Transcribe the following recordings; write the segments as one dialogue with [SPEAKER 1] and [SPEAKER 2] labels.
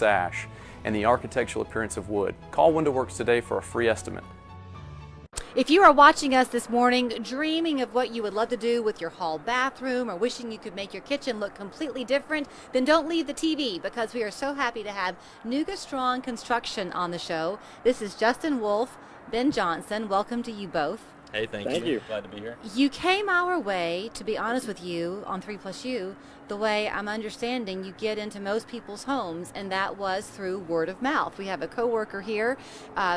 [SPEAKER 1] sash, and the architectural appearance of wood. Call Window Works today for a free estimate.
[SPEAKER 2] If you are watching us this morning, dreaming of what you would love to do with your hall bathroom or wishing you could make your kitchen look completely different, then don't leave the TV, because we are so happy to have Nooga Strong Construction on the show. This is Justin Wolf, Ben Johnson. Welcome to you both.
[SPEAKER 3] Hey, thank you. Glad to be here.
[SPEAKER 2] You came our way, to be honest with you, on 3+U, the way I'm understanding you get into most people's homes, and that was through word of mouth. We have a coworker here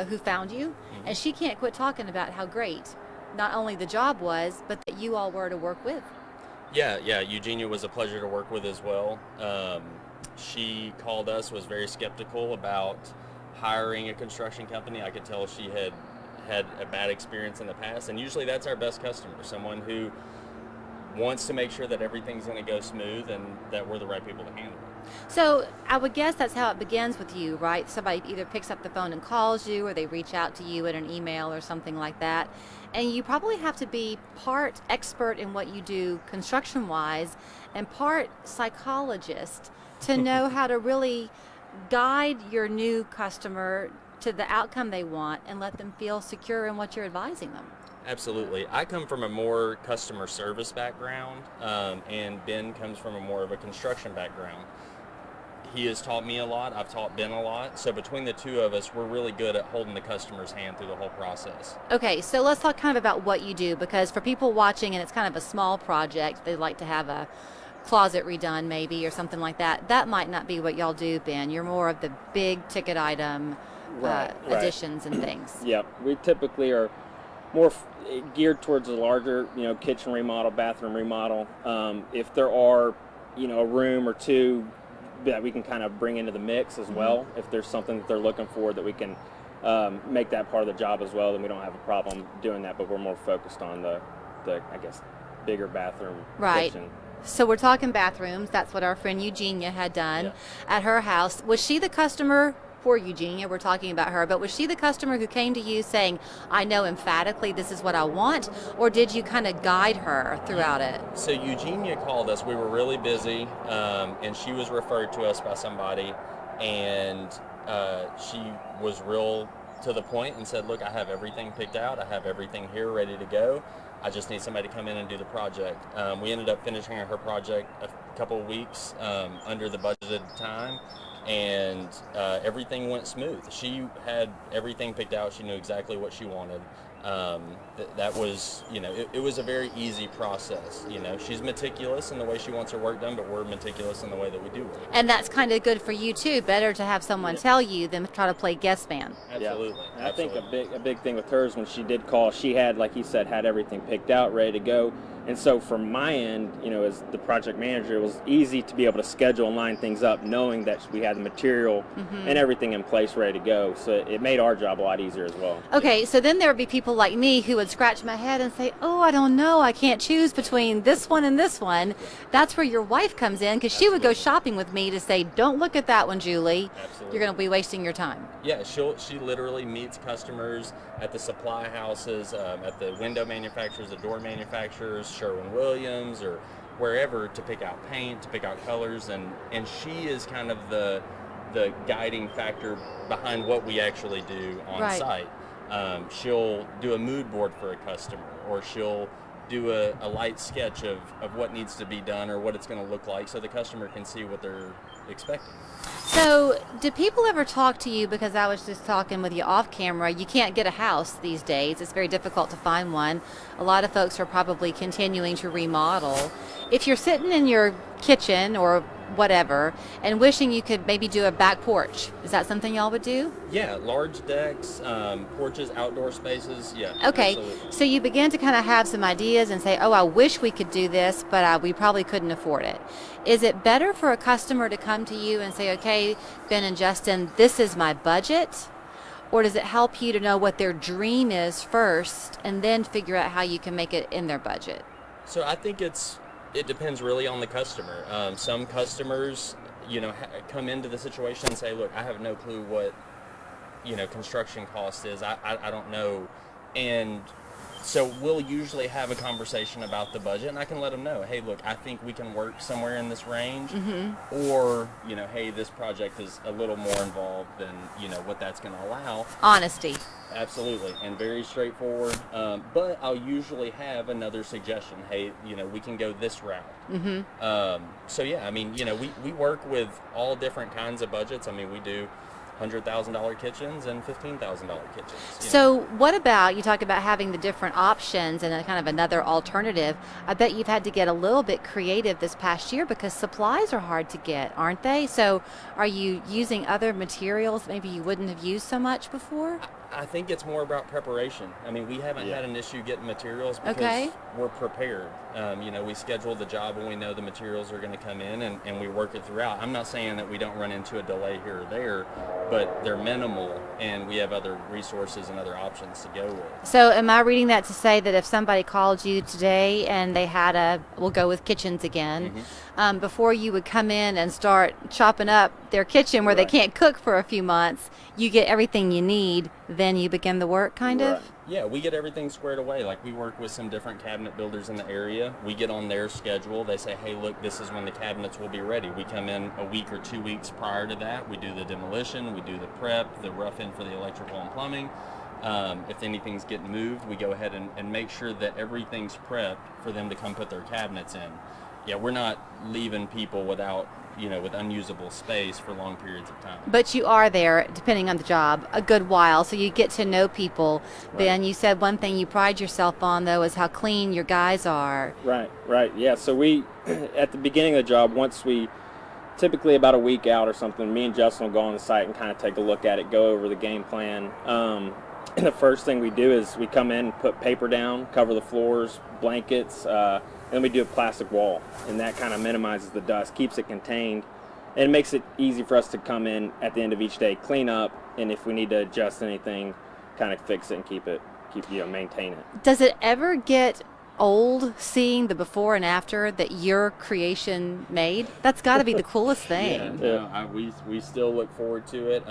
[SPEAKER 2] who found you, and she can't quit talking about how great not only the job was, but that you all were to work with.
[SPEAKER 3] Yeah, Eugenia was a pleasure to work with as well. She called us, was very skeptical about hiring a construction company. I could tell she had a bad experience in the past, and usually that's our best customer, someone who wants to make sure that everything's going to go smooth and that we're the right people to handle it.
[SPEAKER 2] So I would guess that's how it begins with you, right? Somebody either picks up the phone and calls you, or they reach out to you in an email or something like that, and you probably have to be part expert in what you do construction-wise and part psychologist to know how to really guide your new customer to the outcome they want and let them feel secure in what you're advising them.
[SPEAKER 3] Absolutely. I come from a more customer service background, and Ben comes from a more of a construction background. He has taught me a lot. I've taught Ben a lot. So between the two of us, we're really good at holding the customer's hand through the whole process.
[SPEAKER 2] Okay, so let's talk kind of about what you do, because for people watching and it's kind of a small project, they'd like to have a closet redone maybe or something like that. That might not be what y'all do, Ben. You're more of the big ticket item additions and things.
[SPEAKER 4] Yep, we typically are more geared towards a larger, kitchen remodel, bathroom remodel. If there are, a room or two that we can kind of bring into the mix as well, if there's something that they're looking for that we can make that part of the job as well, then we don't have a problem doing that. But we're more focused on the I guess, bigger bathroom kitchen.
[SPEAKER 2] So we're talking bathrooms. That's what our friend Eugenia had done at her house. Was she the customer? Poor Eugenia, we're talking about her, but was she the customer who came to you saying, I know emphatically this is what I want, or did you kind of guide her throughout it?
[SPEAKER 3] So Eugenia called us. We were really busy, and she was referred to us by somebody, and she was real to the point and said, look, I have everything picked out. I have everything here ready to go. I just need somebody to come in and do the project. We ended up finishing her project a couple of weeks under the budgeted time, and everything went smooth. She had everything picked out. She knew exactly what she wanted. That was, it was a very easy process. She's meticulous in the way she wants her work done, but we're meticulous in the way that we do work.
[SPEAKER 2] And that's kind of good for you too. Better to have someone tell you than try to play guest man.
[SPEAKER 3] Absolutely.
[SPEAKER 4] Yeah. I think a big thing with hers, when she did call, she had, like he said, had everything picked out, ready to go. And so from my end, as the project manager, it was easy to be able to schedule and line things up, knowing that we had the material and everything in place, ready to go. So it made our job a lot easier as well.
[SPEAKER 2] Okay, so then there would be people like me who would scratch my head and say, oh, I don't know, I can't choose between this one and this one. That's where your wife comes in, because she would go shopping with me to say, don't look at that one, Julie.
[SPEAKER 3] Absolutely.
[SPEAKER 2] You're going to be wasting your time.
[SPEAKER 3] Yeah, she literally meets customers at the supply houses, at the window manufacturers, the door manufacturers, Sherwin-Williams, or wherever, to pick out paint, to pick out colors, and she is kind of the guiding factor behind what we actually do on site. She'll do a mood board for a customer, or she'll do a light sketch of what needs to be done or what it's going to look like, so the customer can see what they're expecting.
[SPEAKER 2] So do people ever talk to you, because I was just talking with you off camera, you can't get a house these days, it's very difficult to find one. A lot of folks are probably continuing to remodel. If you're sitting in your kitchen or whatever and wishing you could maybe do a back porch, is that something y'all would do?
[SPEAKER 3] Yeah, large decks, porches, outdoor spaces, yeah.
[SPEAKER 2] Okay,
[SPEAKER 3] absolutely.
[SPEAKER 2] So you begin to kind of have some ideas and say, oh, I wish we could do this, but we probably couldn't afford it. Is it better for a customer to come to you and say, okay, Ben and Justin, this is my budget? Or does it help you to know what their dream is first and then figure out how you can make it in their budget?
[SPEAKER 3] So I think it depends really on the customer. Some customers, come into the situation and say, look, I have no clue what, construction cost is. I don't know. And So we'll usually have a conversation about the budget, and I can let them know, hey, look, I think we can work somewhere in this range, or, you know, hey, this project is a little more involved than, you know, what that's going to allow.
[SPEAKER 2] Honesty.
[SPEAKER 3] Absolutely, and very straightforward. But I'll usually have another suggestion. Hey, you know, we can go this route. So yeah, I mean, you know, we work with all different kinds of budgets. I mean, we do $100,000 kitchens and $15,000 kitchens.
[SPEAKER 2] So what about, you talk about having the different options and a kind of another alternative. I bet you've had to get a little bit creative this past year because supplies are hard to get, aren't they? So are you using other materials maybe you wouldn't have used so much before?
[SPEAKER 3] I think it's more about preparation. I mean, we haven't had an issue getting materials because we're prepared. You know, we schedule the job when we know the materials are going to come in, and we work it throughout. I'm not saying that we don't run into a delay here or there, but they're minimal, and we have other resources and other options to go with.
[SPEAKER 2] So am I reading that to say that if somebody called you today and they had we'll go with kitchens again, before you would come in and start chopping up their kitchen where they can't cook for a few months, you get everything you need, then you begin the work, kind of?
[SPEAKER 3] Yeah, we get everything squared away. Like, we work with some different cabinet builders in the area. We get on their schedule. They say, hey, look, this is when the cabinets will be ready. We come in a week or 2 weeks prior to that. We do the demolition, we do the prep, the rough in for the electrical and plumbing. If anything's getting moved, we go ahead and make sure that everything's prepped for them to come put their cabinets in. Yeah, we're not leaving people without, you know, with unusable space for long periods of time.
[SPEAKER 2] But you are there, depending on the job, a good while, so you get to know people. Ben, you said one thing you pride yourself on, though, is how clean your guys are.
[SPEAKER 4] Right, yeah. So we, at the beginning of the job, once we, typically about a week out or something, me and Justin will go on the site and kind of take a look at it, go over the game plan. And the first thing we do is we come in, put paper down, cover the floors, blankets, and we do a plastic wall, and that kind of minimizes the dust, keeps it contained, and it makes it easy for us to come in at the end of each day, clean up, and if we need to adjust anything, kind of fix it and keep maintain it.
[SPEAKER 2] Does it ever get old seeing the before and after that your creation made? That's got to be the coolest thing.
[SPEAKER 3] We still look forward to it.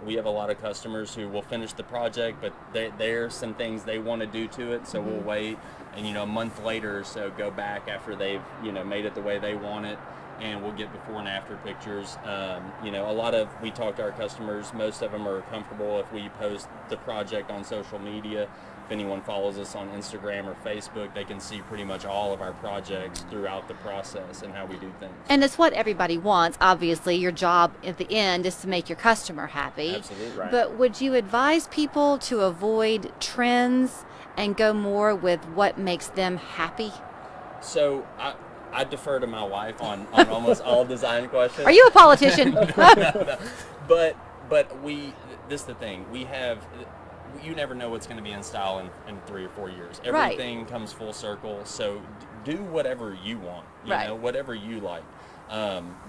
[SPEAKER 3] We have a lot of customers who will finish the project, but there's some things they want to do to it, so we'll wait, and a month later or so go back after they've made it the way they want it, and we'll get before and after pictures. We talk to our customers. Most of them are comfortable if we post the project on social media. If anyone follows us on Instagram or Facebook, they can see pretty much all of our projects throughout the process and how we do things.
[SPEAKER 2] And it's what everybody wants. Obviously, your job at the end is to make your customer happy.
[SPEAKER 3] Absolutely right.
[SPEAKER 2] But would you advise people to avoid trends and go more with what makes them happy?
[SPEAKER 3] So I defer to my wife on almost all design questions.
[SPEAKER 2] Are you a politician?
[SPEAKER 3] No. But this is the thing. You never know what's going to be in style in 3 or 4 years. Everything comes full circle. So do whatever you want. Whatever you like.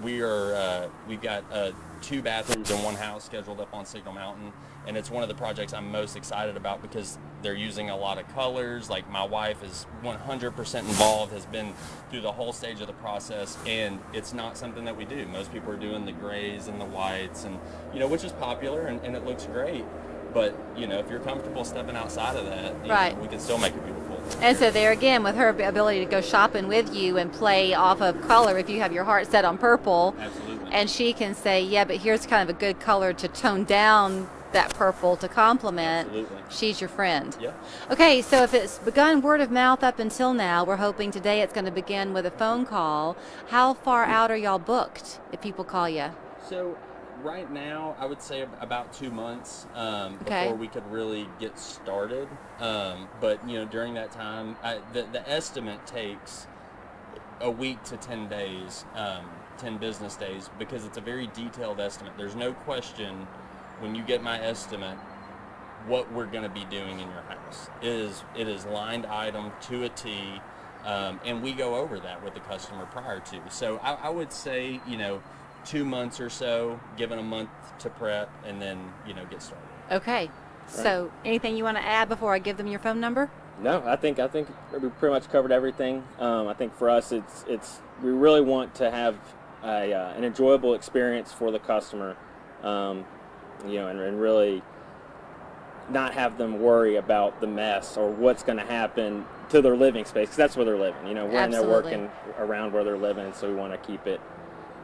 [SPEAKER 3] We've got 2 bathrooms in one house scheduled up on Signal Mountain, and it's one of the projects I'm most excited about because they're using a lot of colors. Like, my wife is 100% involved, has been through the whole stage of the process, and it's not something that we do. Most people are doing the grays and the whites, and which is popular and it looks great. But, if you're comfortable stepping outside of that, we can still make it beautiful.
[SPEAKER 2] And so there again, with her ability to go shopping with you and play off of color, if you have your heart set on purple,
[SPEAKER 3] absolutely,
[SPEAKER 2] and she can say, yeah, but here's kind of a good color to tone down that purple to complement,
[SPEAKER 3] absolutely,
[SPEAKER 2] she's your friend.
[SPEAKER 3] Yeah.
[SPEAKER 2] Okay, so if it's begun word of mouth up until now, we're hoping today it's going to begin with a phone call. How far out are y'all booked if people call you?
[SPEAKER 3] So right now, I would say about 2 months before we could really get started. But during that time, the estimate takes a week to 10 days, 10 business days, because it's a very detailed estimate. There's no question when you get my estimate what we're going to be doing in your house. It is lined item to a T, and we go over that with the customer prior to. So I would say 2 months or so, given a month to prep, and then get started.
[SPEAKER 2] Okay. So anything you want to add before I give them your phone number?
[SPEAKER 4] No, I think we pretty much covered everything. I think for us, it's we really want to have an enjoyable experience for the customer, and really not have them worry about the mess or what's going to happen to their living space, because that's where they're living. You know, we're in there working around where they're living, and so we want to keep it,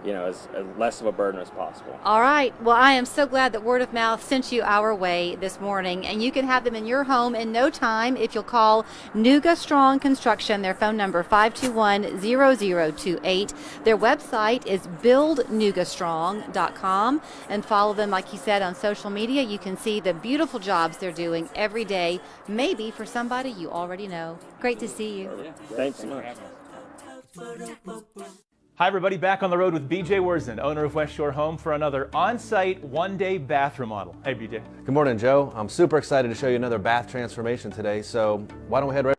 [SPEAKER 4] you know, as less of a burden as possible.
[SPEAKER 2] All right. Well, I am so glad that word of mouth sent you our way this morning, and you can have them in your home in no time if you'll call Nooga Strong Construction. Their phone number 521-0028. Their website is buildnoogastrong.com, and follow them, like you said, on social media. You can see the beautiful jobs they're doing every day, maybe for somebody you already know. Great to see you.
[SPEAKER 4] Yeah, thanks so much.
[SPEAKER 5] Hi everybody, back on the road with BJ Worzen, owner of West Shore Home, for another on-site one-day bath remodel. Hey BJ.
[SPEAKER 6] Good morning, Joe. I'm super excited to show you another bath transformation today, so why don't we head right